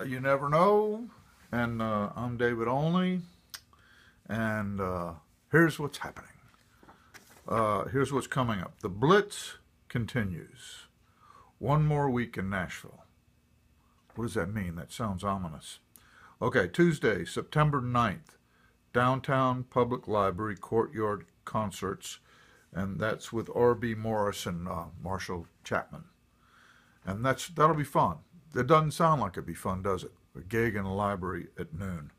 You never know. And I'm David Olney. And here's what's happening. Here's what's coming up. The Blitz continues. One more week in Nashville. What does that mean? That sounds ominous. Okay, Tuesday, September 9th, Downtown Public Library Courtyard Concerts. And that's with R.B. Morris and Marshall Chapman. And that'll be fun. It doesn't sound like it'd be fun, does it? A gig in a library at noon.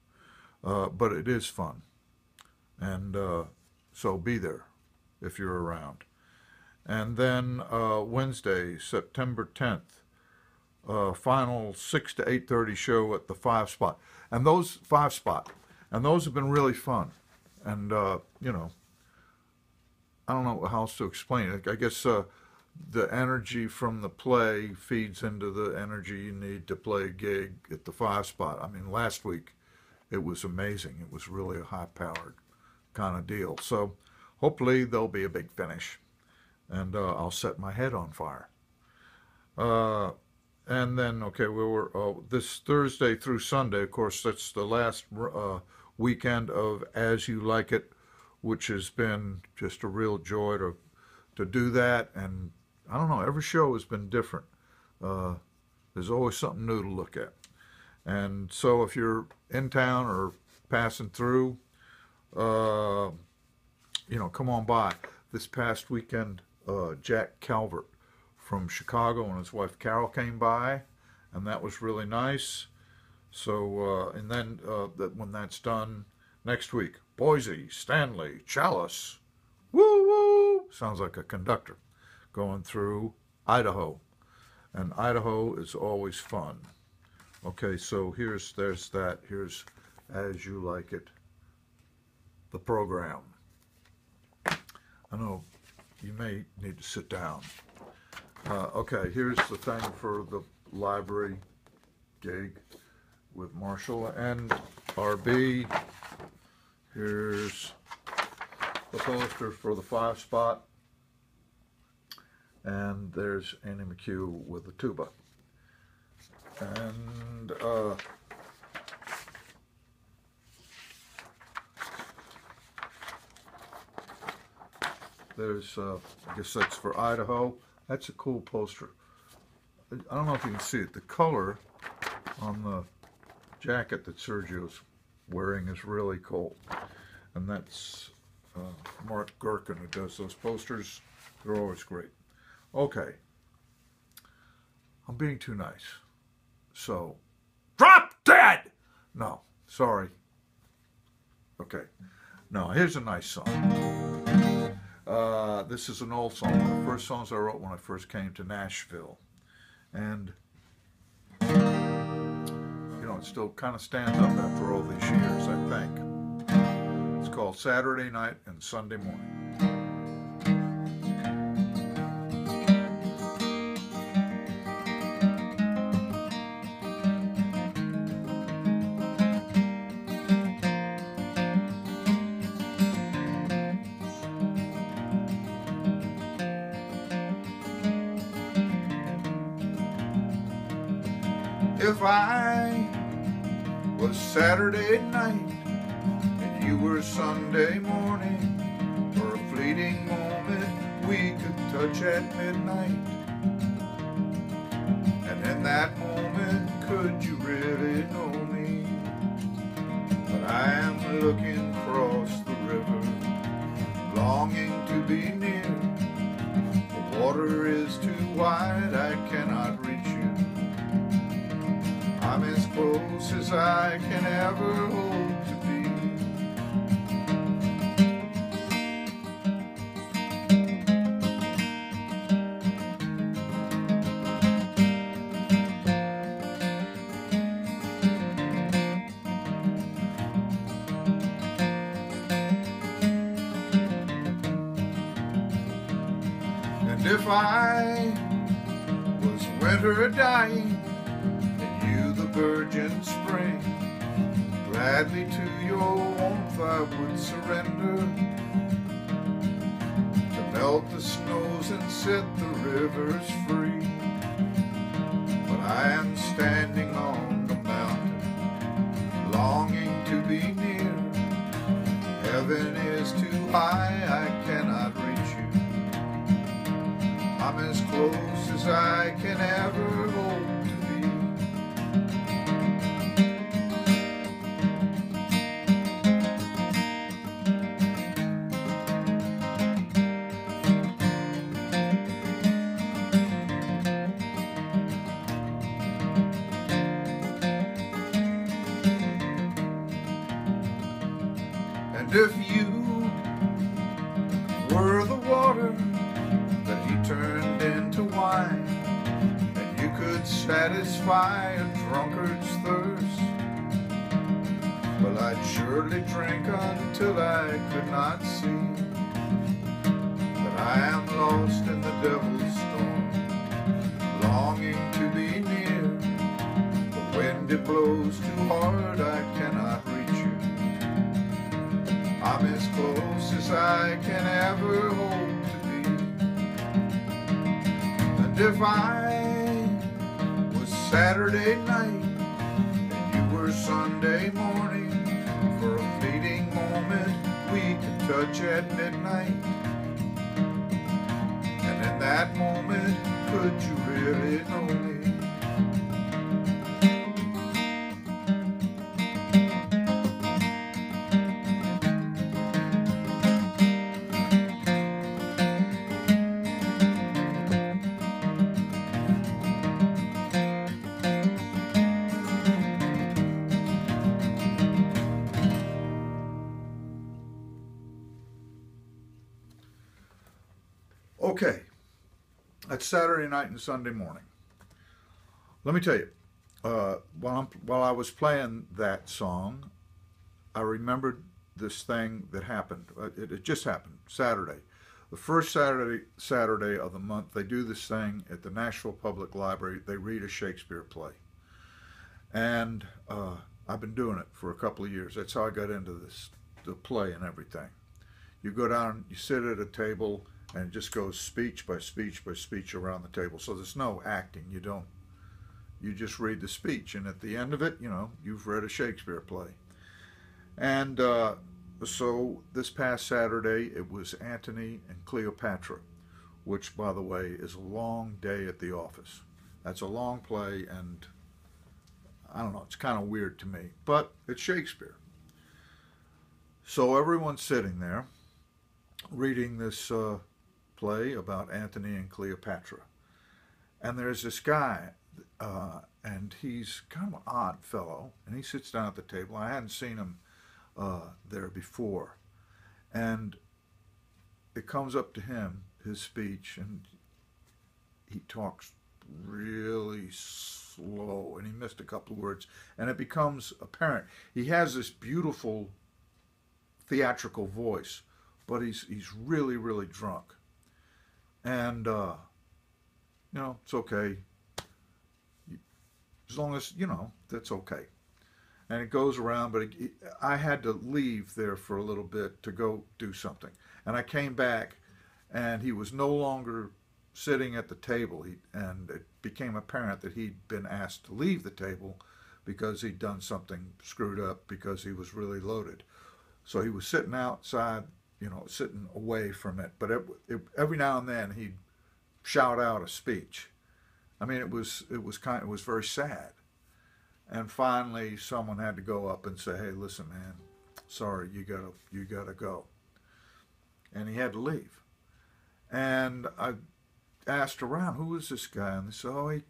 But it is fun. And so be there if you're around. And then Wednesday, September 10th, final 6 to 8:30 show at the 5 Spot. And those 5 Spot, and those have been really fun. And, you know, I don't know how else to explain it. I guess the energy from the play feeds into the energy you need to play a gig at the 5 Spot. I mean, last week it was amazing. It was really a high-powered kind of deal. So hopefully there'll be a big finish, and I'll set my head on fire. And then, okay, we were this Thursday through Sunday, of course, that's the last weekend of As You Like It, which has been just a real joy to do that. And I don't know, every show has been different. There's always something new to look at. And so if you're in town or passing through, you know, come on by. This past weekend, Jack Calvert from Chicago and his wife Carol came by, and that was really nice. So, and then when that's done, next week, Boise, Stanley, Chalice, woo woo, sounds like a conductor, going through Idaho. And Idaho is always fun. Okay, so there's that. Here's As You Like It, the program. I know you may need to sit down. Okay, here's the thing for the library gig with Marshall and RB. Here's the poster for the 5 Spot. And there's Annie McHugh with the tuba. And there's, I guess that's for Idaho. That's a cool poster. I don't know if you can see it. The color on the jacket that Sergio's wearing is really cool. And that's Mark Gherkin who does those posters. They're always great. Okay. I'm being too nice. So, drop dead! No, sorry. Okay. No, here's a nice song. This is an old song. One of the first songs I wrote when I first came to Nashville. And, you know, it still kind of stands up after all these years, I think. It's called Saturday Night and Sunday Morning. If I was Saturday night and you were Sunday morning, for a fleeting moment we could touch at midnight, and in that moment could you really know me? But I am looking across the river, longing to be near. The water is too wide, I cannot reach you. I'm as close as I can ever hope to be. And if I was winter dying, virgin spring, gladly to your warmth I would surrender, to melt the snows and set the rivers free. But I am standing on the be near. Heaven is too high, I cannot reach you. I'm as close as I can ever hope to be. And if you were the water that he turned into wine, and you could satisfy a drunkard's thirst, well, I'd surely drink until I could not see. But I am lost in the devil's storm, longing to be near. But when it blows too hard, I cannot reach you. I'm as close as I can ever hope to be. And if I was Saturday night and you were Sunday morning, for a fleeting moment we could touch at midnight. And in that moment, could you really know me? Okay, that's Saturday night and Sunday morning. Let me tell you, while I was playing that song, I remembered this thing that happened. It just happened Saturday. The first Saturday of the month, they do this thing at the Nashville Public Library. They read a Shakespeare play. And I've been doing it for a couple of years. That's how I got into this, the play and everything. You go down, you sit at a table, and it just goes speech by speech by speech around the table. So there's no acting. You just read the speech. And at the end of it, you know, you've read a Shakespeare play. And so this past Saturday, it was Antony and Cleopatra, which, by the way, is a long day at the office. That's a long play, and I don't know, it's kind of weird to me, but it's Shakespeare. So everyone's sitting there reading this play about Antony and Cleopatra. And there's this guy, and he's kind of an odd fellow, and he sits down at the table. I hadn't seen him there before. And it comes up to him, his speech, and he talks really slow, and he missed a couple of words, and it becomes apparent. He has this beautiful theatrical voice, but he's really, really drunk. And, you know, it's okay. As long as, you know, that's okay. And it goes around, but I had to leave there for a little bit to go do something. And I came back, and he was no longer sitting at the table, and it became apparent that he'd been asked to leave the table because he'd done something screwed up because he was really loaded. So he was sitting outside, you know, sitting away from it. But every now and then he'd shout out a speech. I mean, it was very sad. And finally, someone had to go up and say, "Hey, listen, man, sorry, you gotta go." And he had to leave. And I asked around, who is this guy? And they said, oh,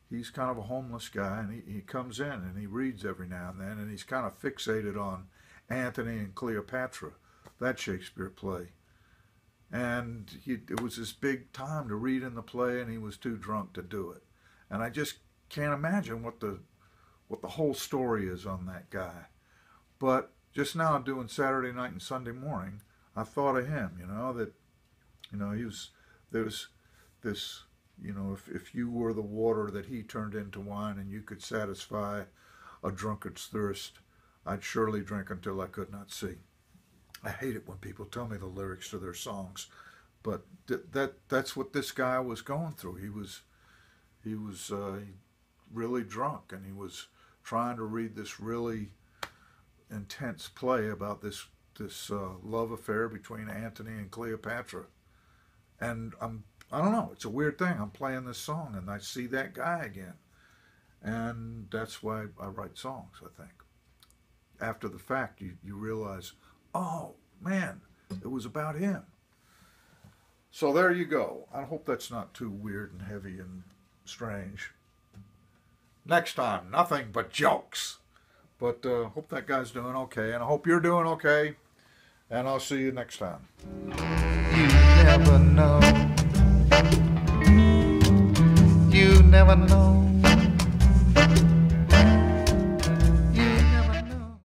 he's kind of a homeless guy, and he comes in and he reads every now and then, and he's kind of fixated on Antony and Cleopatra, that Shakespeare play. And it was this big time to read in the play, and he was too drunk to do it. And I just can't imagine what the whole story is on that guy. But just now doing Saturday night and Sunday morning, I thought of him, you know, that, you know, there's this, you know, if you were the water that he turned into wine and you could satisfy a drunkard's thirst, I'd surely drink until I could not see. I hate it when people tell me the lyrics to their songs, but that's what this guy was going through. He was really drunk, and he was trying to read this really intense play about this love affair between Antony and Cleopatra. And I don't know, it's a weird thing. I'm playing this song and I see that guy again. And that's why I write songs, I think. After the fact, you realize, oh, man, it was about him. So there you go. I hope that's not too weird and heavy and strange. Next time, nothing but jokes. But hope that guy's doing okay, and I hope you're doing okay. And I'll see you next time. You never know. You never know.